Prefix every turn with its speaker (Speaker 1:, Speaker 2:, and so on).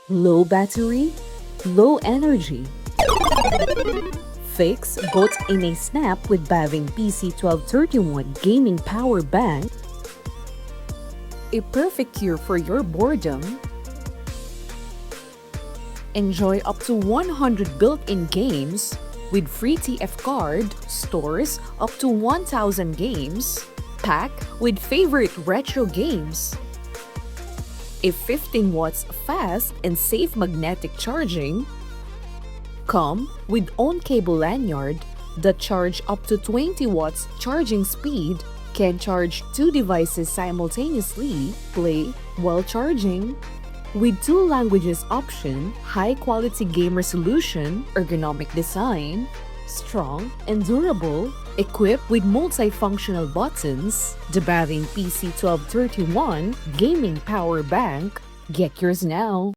Speaker 1: Low battery, low energy. Fix both in a snap with BAVIN PC1231 Gaming Power Bank. A perfect cure for your boredom. Enjoy up to 100 built-in games with free TF card, stores up to 1,000 games, pack with favorite retro games. A 15 watts fast and safe magnetic charging. Come with own cable lanyard that charge up to 20 watts charging speed, can charge 2 devices simultaneously, play while charging. With 2 languages option, high-quality game resolution, ergonomic design, strong and durable, equipped with multifunctional buttons, the BAVIN PC1231 Gaming Power Bank. Get yours now!